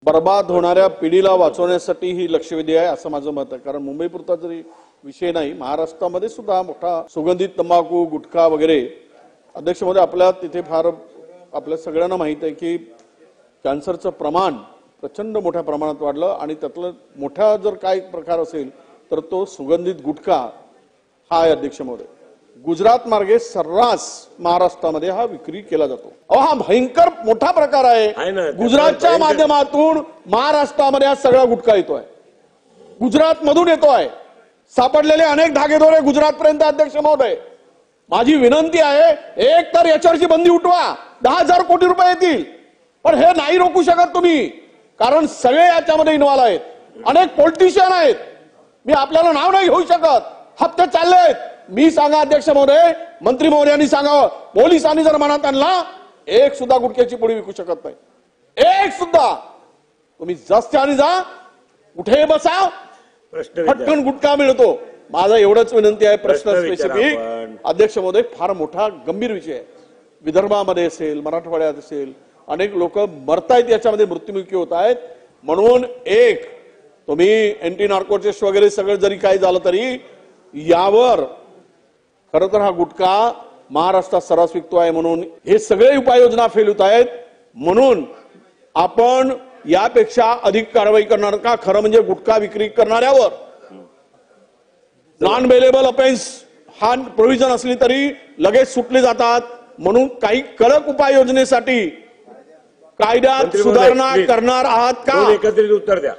बर्बाद होणाऱ्या पिढीला वाचवण्यासाठी ही लक्षवेधी आहे असं माझं मत आहे। कारण मुंबईपुरता जरी विषय नाही, महाराष्ट्रामध्ये सुद्धा मोठा सुगंधित तंबाखू, गुटखा वगैरे अध्यक्ष महोदय आपल्या तिथे फार आपल्या सगळ्यांना माहित आहे की कॅन्सरचं प्रमाण प्रचंड मोठ्या प्रमाणात वाढलं आणि त्यातलं मोठा जर काय प्रकार असेल तर तो सुगंधित गुटखा हा आहे अध्यक्ष महोदय। गुजरात मार्गे सर्रास महाराष्ट्रामध्ये हा विक्री केला जातो। हा भयंकर मोठा प्रकार आहे। गुजरातच्या माध्यमातून महाराष्ट्रामध्ये हा सगळा गुटखा येतोय, गुजरात मधून येतोय। सापडलेले अनेक धागेदोरे गुजरात पर्यंत अध्यक्ष महोदय, माझी विनंती आहे एक तर याच्यावरची बंदी उठवा, 10,000 कोटी रुपये येतील, पण हे नाही रोखू शकत तुम्ही, कारण सगळे याच्यामध्ये इन्व्हॉल्व आहेत, अनेक पॉलिटिशियन आहेत। मी आपल्याला नाव नाही घेऊ शकत, हप्ते चाललेत। मी सांगा अध्यक्ष महोदय, मंत्री महोदयांनी सांगावं, पोलिसांनी जर मनात आणला एक सुद्धा गुटख्याची पुडी विकू शकत नाही, एक सुद्धा। तुम्ही रस्त्याने जा, कुठे बसा, पटकन गुटखा मिळतो। माझा एवढंच विनंती आहे। प्रश्न स्पेसिफिक अध्यक्ष महोदय फार मोठा गंभीर विषय आहे। विदर्भामध्ये असेल, मराठवाड्यात असेल, अनेक लोक मरतायत, याच्यामध्ये मृत्युमुखी होत आहेत। म्हणून एक तुम्ही एंटी नार्कोटिक्स वगैरे सगळं जरी काही झालं तरी यावर खरं तर हा गुटखा महाराष्ट्रात सर्रास विकतो आहे, म्हणून हे सगळे उपाययोजना फेल होत आहेत। म्हणून आपण यापेक्षा अधिक कारवाई करणार का? खरं म्हणजे गुटखा विक्री करणाऱ्यावर नॉन बेलेबल ऑफेन्स हा प्रोव्हिजन असली तरी लगेच सुटले जातात। म्हणून काही कडक उपाययोजनेसाठी कायद्यात सुधारणा करणार आहात का? एकत्रित उत्तर द्या।